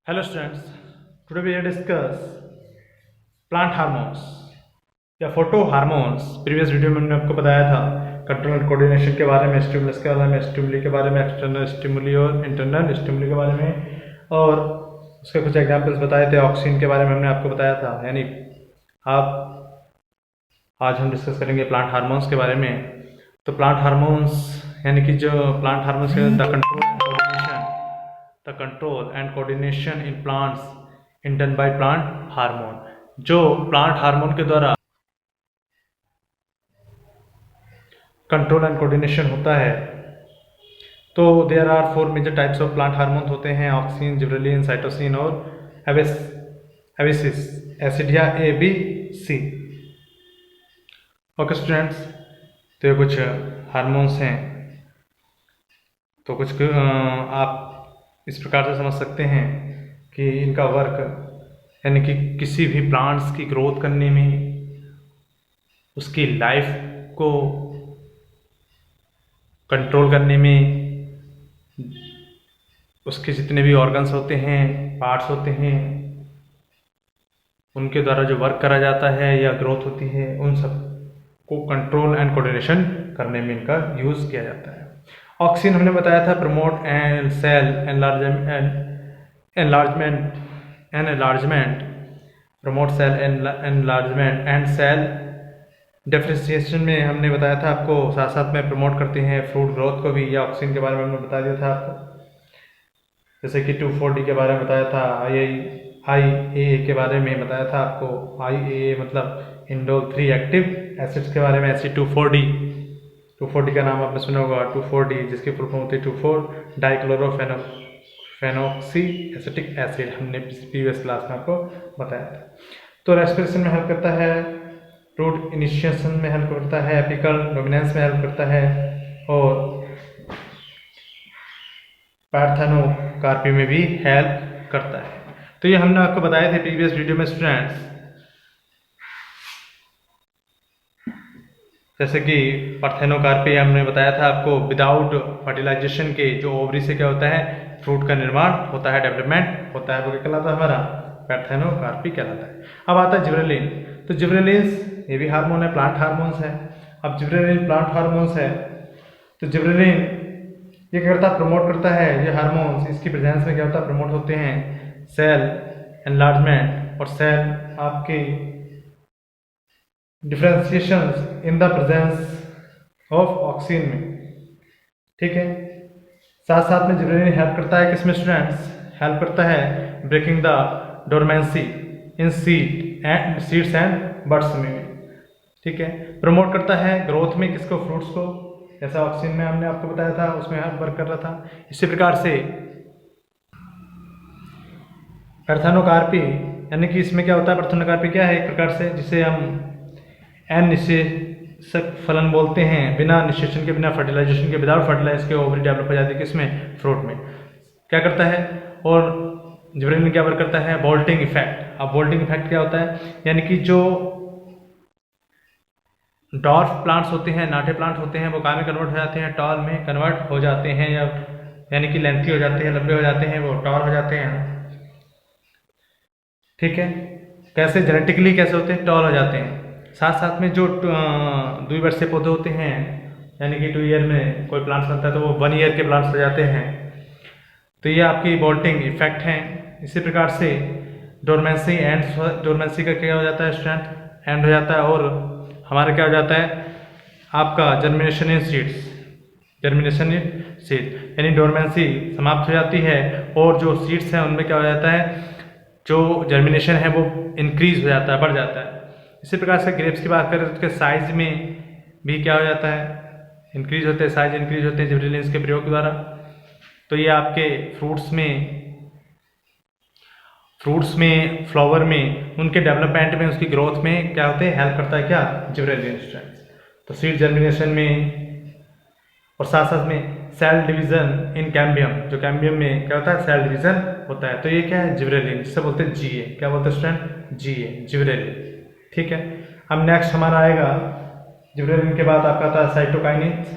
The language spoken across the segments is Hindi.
Hello students, today we will discuss plant hormones या फोटो हार्मोन्स। प्रीवियस वीडियो में हमने आपको बताया था कंट्रोल एंड कोऑर्डिनेशन के बारे में, स्टिमुलस के बारे में, स्टिमुली के बारे में, एक्सटर्नल स्टिमुली और इंटरनल स्टिमुली के बारे में, और उसके कुछ एग्जांपल्स बताए थे। ऑक्सीन के बारे में हमने आपको बताया था। यानी आज हम डिस्कस करेंगे प्लांट हार्मोन्स के बारे में। तो प्लांट हार्मोन्स यानी कि जो plant hormones the control and coordination in plants in done by plant hormone, जो प्लांट हार्मोन के द्वारा कंट्रोल एंड कोऑर्डिनेशन होता है। तो there are 4 major types of plant hormone होते हैं: ऑक्सिन, जिबरेलिन, साइटोसिन और एवेसिस acid A B C. Okay students, तो ये कुछ हार्मोन्स हैं। तो कुछ आप इस प्रकार से समझ सकते हैं कि इनका वर्क यानी कि किसी भी प्लांट्स की ग्रोथ करने में, उसकी लाइफ को कंट्रोल करने में, उसके जितने भी ऑर्गन्स होते हैं, पार्ट्स होते हैं, उनके द्वारा जो वर्क करा जाता है या ग्रोथ होती है, उन सब को कंट्रोल एंड कोऑर्डिनेशन करने में इनका यूज़ किया जाता है। ऑक्सीन हमने बताया था promote and cell enlargement, promote cell enlargement and cell differentiation में हमने बताया था आपको, साथ साथ में प्रमोट करते हैं फ्रूट ग्रोथ को भी। या ऑक्सीन के बारे में हमने बता दिया था आपको, जैसे कि 2,4-D के बारे में बताया था, IAA के बारे में बताया था आपको। IAA मतलब इंडोल 3 एक्टिव एसिड्स के बारे में। ऐसी 2,4-D का नाम आपने सुना होगा, 2,4-D जिसकी फुल फॉर्म होती है 2,4 डाइक्लोरोफेनॉक्सी एसिटिक एसिड। हमने प्रीवियस क्लास में आपको बताया था। तो रेस्पिरेशन में हेल्प करता है, रूट इनिशिएशन में हेल्प करता है, एपिकल डोमिनेंस में हेल्प करता है, और पार्थेनोकार्पी में भी हेल्प करता है। तो ये हमने आपको बताए थे प्रीवियस वीडियो में स्टूडेंट्स। जैसे कि पार्थेनोकार्पी हमने बताया था आपको, विदाउट फर्टिलाइजेशन के जो ओवरी से क्या होता है, फ्रूट का निर्माण होता है, डेवलपमेंट होता है, वो क्या कहलाता है, हमारा पार्थेनोकार्पी कहलाता है। अब आता है जिबरेलिन। तो जिबरेलिन ये भी हार्मोन है, प्लांट हार्मोन्स है। अब जिबरेलिन प्लांट हार्मोन्स है, तो जिबरेलिन ये क्या करता है, प्रमोट करता है ये हार्मोन्स। इसकी प्रेजेंस में क्या होता है, प्रमोट होते हैं सेल एनलार्जमेंट और सेल आपके differentiation in the presence of oxygen में। ठीक है, साथ साथ में जिबरेलिन हेल्प करता है किसमें स्टूडेंट्स, हेल्प करता है breaking the dormancy in seeds and buds में। ठीक है, प्रमोट करता है ग्रोथ में किसको, फ्रूट्स को, जैसा ऑक्सीन में हमने आपको बताया था, उसमें वर्क कर रहा था। इसी प्रकार से पार्थेनोकार्पी यानी कि इसमें क्या होता है, पार्थेनोकार्पी क्या है, एक प्रकार से जिसे हम अनिषेचक फलन बोलते हैं। बिना निषेचन के, बिना फर्टिलाइजेशन के, विदाउट फर्टिलाइज के ओवरी डेवलप हो जाती है किसमें, फ्रूट में। क्या करता है, और जिबरेलिन क्या वर्क करता है, बोल्टिंग इफेक्ट। अब बोल्टिंग इफेक्ट क्या होता है, यानी कि जो डॉर्फ प्लांट्स होते हैं, नाटे प्लांट होते हैं, वो कहाँ में कन्वर्ट हो जाते हैं, टॉल में कन्वर्ट हो जाते हैं, या यानी कि लेंथी हो जाते हैं, लंबे हो जाते हैं, वो टॉल हो जाते हैं। ठीक है, कैसे जेनेटिकली कैसे होते हैं, टॉल हो जाते हैं। साथ साथ में जो द्विवर्षीय पौधे होते हैं, यानी कि 2 ईयर में कोई प्लांट्स बनता है, तो वो 1 ईयर के प्लांट्स हो जाते हैं। तो ये आपकी बोल्टिंग इफेक्ट है। इसी प्रकार से डोरमेंसी का क्या हो जाता है स्टूडेंट, एंड हो जाता है, और हमारा क्या हो जाता है आपका जर्मिनेशन इन सीड, यानी डोरमेंसी समाप्त हो जाती है, और जो सीड्स हैं उनमें क्या हो जाता है, जो जर्मिनेशन है वो इंक्रीज हो जाता है, बढ़ जाता है। इसी प्रकार से ग्रेप्स की बात करें तो उसके साइज में भी क्या हो जाता है, इंक्रीज होते हैं, साइज इंक्रीज होते हैं जिबरेलिन के प्रयोग द्वारा। तो ये आपके फ्रूट्स में, फ्लावर में, उनके डेवलपमेंट में, उसकी ग्रोथ में क्या होते हैं, हेल्प करता है क्या, जिबरेलिन। तो सीड जर्मिनेशन में, और साथ साथ में सेल डिवीजन इन कैम्बियम, जो कैम्बियम में क्या होता है, सेल डिवीजन होता है। तो ये क्या है, जिबरेलिन, जिसे बोलते हैं GA। क्या बोलते हैं स्टूडेंट, GA, जिबरेलिन। ठीक है, अब नेक्स्ट हमारा आएगा जिबरेलिन के बाद आपका आता है साइटोकाइनेज।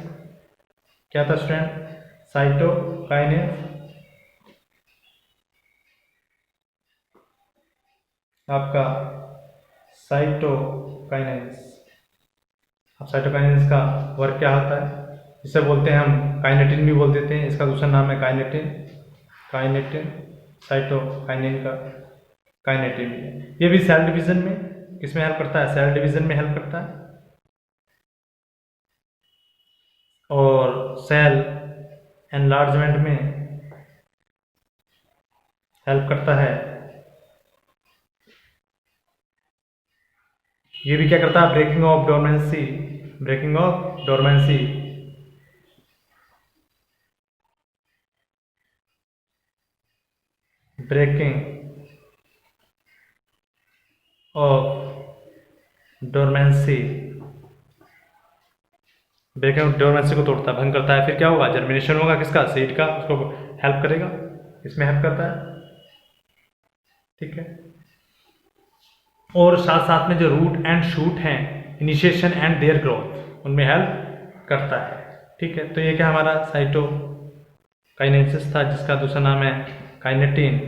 क्या था स्टूडेंट, साइटोकाइनेज। आपका साइटोकाइनेसिस। अब साइटोकाइनेसिस का वर्क क्या होता है, इसे बोलते हैं हम काइनेटिन भी बोल देते हैं, इसका दूसरा नाम है काइनेटिन। काइनेटिन साइटोकाइनिन का काइनेटिन भी है। ये भी सेल डिवीजन में किसमें हेल्प करता है, सेल डिवीजन में हेल्प करता है और सेल एनलार्जमेंट में हेल्प करता है। ये भी क्या करता है, breaking of dormancy, breaking of dormancy. Breaking of dormancy, breaking of dormancy को तोड़ता है, भंग करता है। फिर क्या होगा, जर्मिनेशन होगा किसका, सीड का, उसको हेल्प करेगा, इसमें हेल्प करता है। ठीक है, और साथ साथ में जो रूट एंड शूट हैं, इनिशिएशन एंड देयर ग्रोथ, उनमें हेल्प करता है। ठीक है, तो ये क्या हमारा साइटोकाइनेसिस था, जिसका दूसरा नाम है काइनेटिन।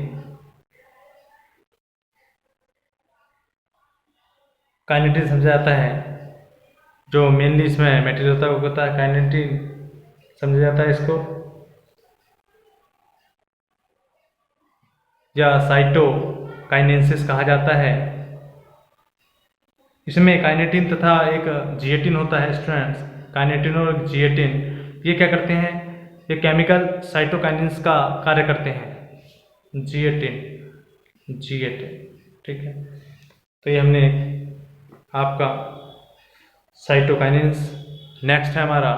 काइनेटिन समझा जाता है, जो मेनली इसमें मटेरियल होता है वो होता है काइनेटिन, समझा जाता है इसको, या साइटोकाइनेसिस कहा जाता है। इसमें काइनेटिन तथा एक जिएटिन होता है स्टूडेंट्स। काइनेटिन और जिएटिन ये क्या करते हैं, ये केमिकल साइटोकाइनेसिस का कार्य करते हैं। जिएटिन, ठीक है, तो ये हमने आपका साइटोकाइनेसिस। नेक्स्ट है हमारा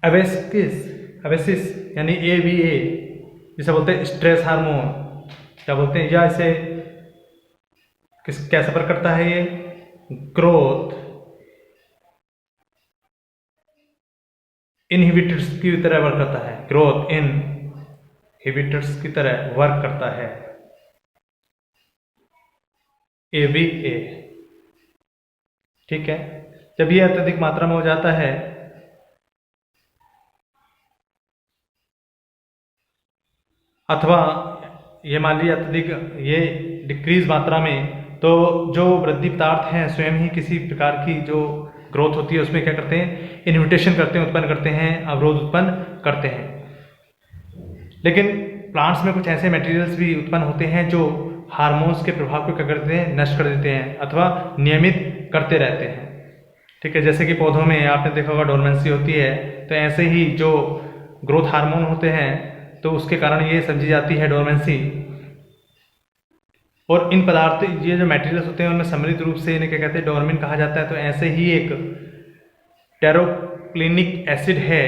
एवेसिस यानी ABA, जिसे बोलते हैं स्ट्रेस हार्मोन, क्या बोलते हैं, या इसे कैसे पर करता है, ये ग्रोथ इनहिबिटर्स की तरह वर्क करता है, ग्रोथ इनहिबिटर्स की तरह वर्क करता है ABA। ठीक है, जब ये अत्यधिक मात्रा में हो जाता है अथवा ये मान लीजिए अत्यधिक ये डिक्रीज मात्रा में, तो जो वृद्धि पदार्थ हैं स्वयं ही किसी प्रकार की जो ग्रोथ होती है उसमें क्या करते हैं, इन्विटेशन करते हैं, उत्पन्न करते हैं, अवरोध उत्पन्न करते हैं। लेकिन प्लांट्स में कुछ ऐसे मटेरियल्स भी उत्पन्न होते हैं जो हार्मोन्स के प्रभाव को क्या करते हैं, नष्ट कर देते हैं अथवा नियमित करते रहते हैं। ठीक है, जैसे कि पौधों में आपने देखा होगा डोरमेंसी होती है, तो ऐसे ही जो ग्रोथ हार्मोन होते हैं तो उसके कारण ये समझी जाती है डोरमेंसी। और इन पदार्थ, ये जो मटेरियल्स होते हैं उनमें सम्मिलित रूप से इन्हें क्या कहते हैं, डोरमिन कहा जाता है। तो ऐसे ही एक टेरोप्लेनिक एसिड है,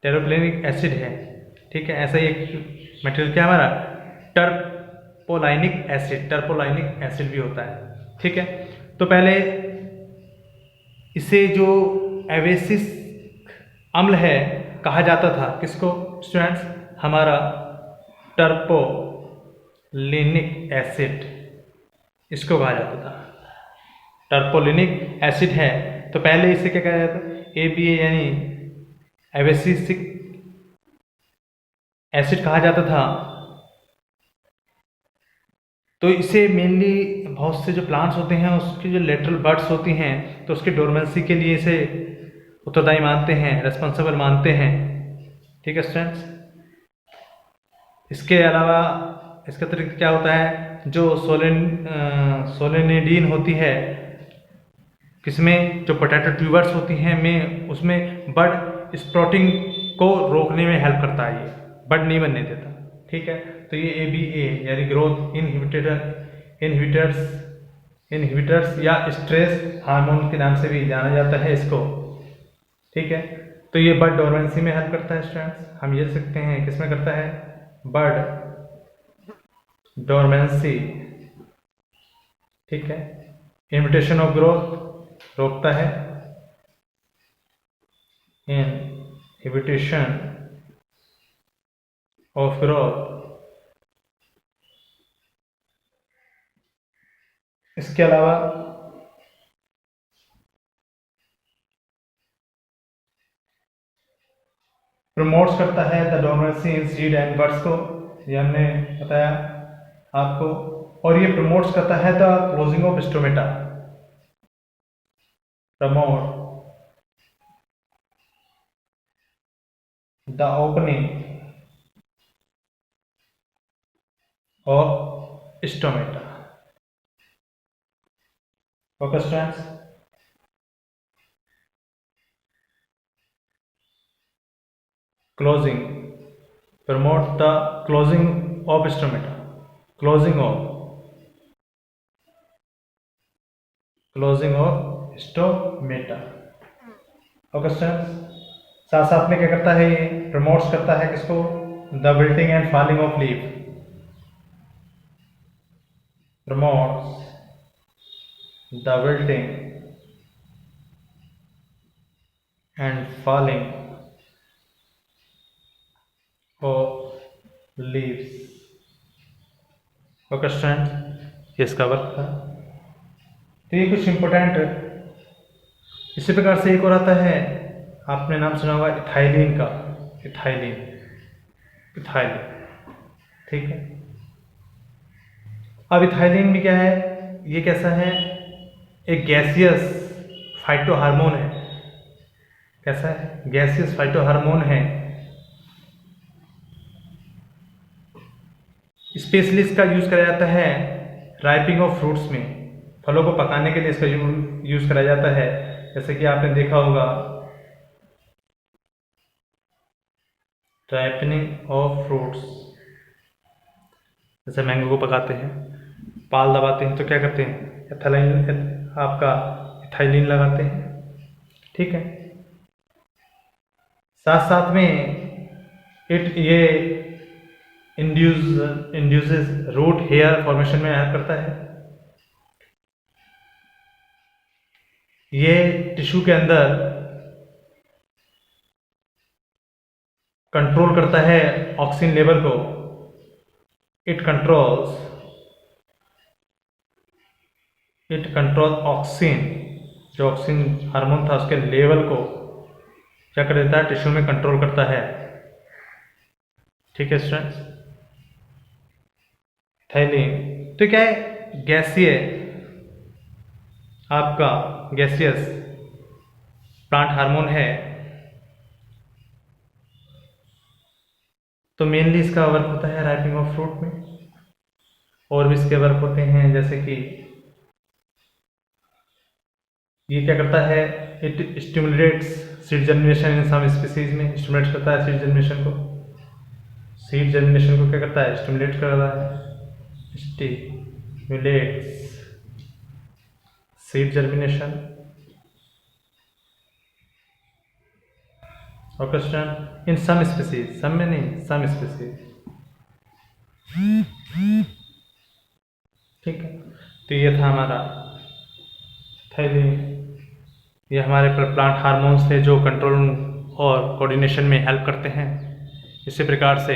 टेरोप्लेनिक एसिड है। ठीक है, ऐसा ही एक मटेरियल क्या हमारा टर्पोलाइनिक एसिड, टर्पोलाइनिक एसिड भी होता है। ठीक है, तो पहले इसे जो एवेसिस अम्ल है कहा जाता था, किसको स्टूडेंट्स, हमारा टर्पोलिनिक एसिड, इसको कहा जाता था, टर्पोलिनिक एसिड है। तो पहले इसे क्या कहा जाता है, ABA यानी एवेसिसिक एसिड कहा जाता था। तो इसे मेनली बहुत से जो प्लांट्स होते हैं उसकी जो लेटरल बड्स होती हैं तो उसके डोरमेंसी के लिए इसे उत्तरदायी मानते हैं, रेस्पॉन्सिबल मानते हैं। ठीक है स्टूडेंट्स, इसके अलावा इसके अतिरिक्त क्या होता है, जो सोलेनिडीन होती है किसमें, जो पोटैटो ट्यूबर्स होती हैं में, उसमें बड स्प्राउटिंग को रोकने में हेल्प करता है, ये बड नहीं बनने देता। ठीक है, तो ये ABA यानी ग्रोथ इनहिबिटर्स या स्ट्रेस हार्मोन के नाम से भी जाना जाता है इसको। ठीक है, तो ये बड डोरमेंसी में हेल्प करता है स्टूडेंट्स। हम ये सकते हैं किसमें करता है, बड डोरमेंसी। ठीक है, इनहिबिशन ऑफ ग्रोथ रोकता है, इनहिबिशन ऑफ ग्रोथ। इसके अलावा प्रमोट्स करता है the dormancy in seed and buds को, ये हमने बताया। आपको, और ये प्रमोट्स करता है the closing of stomata, promote the opening of stomata. Okay students, closing promote the closing of stomata, closing of stomata। Okay students, साथ साथ में क्या करता है, ये प्रमोट्स करता है किसको, the wilting and falling of leaf, promotes the wilting and falling of leaves. Okay student, ये इसका वर्क था। तो ये कुछ इंपॉर्टेंट, इसी प्रकार से एक और आता है, आपने नाम सुना होगा इथाइलिन का, इथाइलिन, ठीक है। अब इथाइलिन भी क्या है, ये कैसा है, एक गैसियस फाइटो हार्मोन है। कैसा है, गैसियस फाइटो हार्मोन है। स्पेशली इसका यूज करा जाता है राइपिंग ऑफ फ्रूट्स में, फलों को पकाने के लिए इसका यूज करा जाता है। जैसे कि आपने देखा होगा, राइपनिंग ऑफ फ्रूट्स, जैसे मैंगो को पकाते हैं, पाल दबाते हैं तो क्या करते हैं, एथाइलिन, आपका इथाइलिन लगाते हैं, ठीक है। साथ साथ में ये इंड्यूसेस रूट हेयर फॉर्मेशन में हेल्प करता है। ये टिश्यू के अंदर कंट्रोल करता है ऑक्सीजन लेवल को, इट कंट्रोल ऑक्सीजन, जो ऑक्सीजन हार्मोन था उसके लेवल को क्या कर देता है, टिश्यू में कंट्रोल करता है, ठीक है स्टूडेंट्स। इथाइलिन तो क्या है, गैसीय, आपका गैसियस प्लांट हार्मोन है। तो मेनली इसका वर्क होता है राइपिंग ऑफ फ्रूट में, और भी इसके वर्क होते हैं, जैसे कि ये क्या करता है, it stimulates seed germination in some species में, स्टिमुलेट करता है सीड जर्मिनेशन को, सीड जर्मिनेशन को क्या करता है, स्टिमुलेट करता है, stimulates seed germination. Okay student, in some species, सब में नहीं, सम स्पीसीज, ठीक है। तो ये था हमारा थाइलिन, ये हमारे प्लांट हार्मोन्स थे जो कंट्रोल और कोऑर्डिनेशन में हेल्प करते हैं। इसी प्रकार से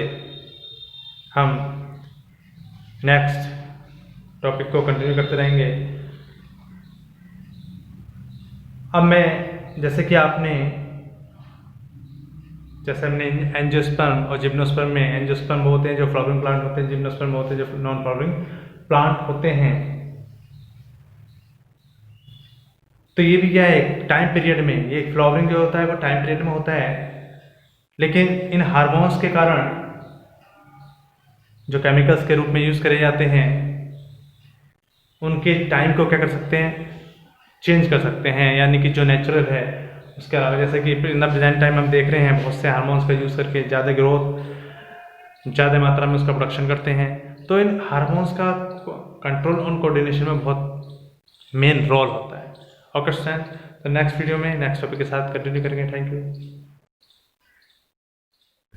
हम नेक्स्ट टॉपिक को कंटिन्यू करते रहेंगे। अब मैं, जैसे हमने एंजियोस्पर्म और जिम्नोस्पर्म में, एंजियोस्पर्म वो होते हैं जो फ्लावरिंग प्लांट होते हैं, जिम्नोस्पर्म होते हैं जो नॉन फ्लावरिंग प्लांट होते हैं। तो ये भी क्या है, टाइम पीरियड में, ये फ्लावरिंग जो होता है वो टाइम पीरियड में होता है, लेकिन इन हार्मोन्स के कारण जो केमिकल्स के रूप में यूज करे जाते हैं, उनके टाइम को क्या कर सकते हैं, चेंज कर सकते हैं, यानी कि जो नेचुरल है उसके अलावा, जैसे कि इन द प्रेजेंट टाइम हम देख रहे हैं बहुत से हार्मोन्स का यूज़ करके ज़्यादा ग्रोथ, ज़्यादा मात्रा में उसका प्रोडक्शन करते हैं। तो इन हार्मोन्स का कंट्रोल और कोऑर्डिनेशन में बहुत मेन रोल होता है। ओके स्टूडेंट्स, तो नेक्स्ट वीडियो में नेक्स्ट टॉपिक के साथ कंटिन्यू करेंगे। Thank you.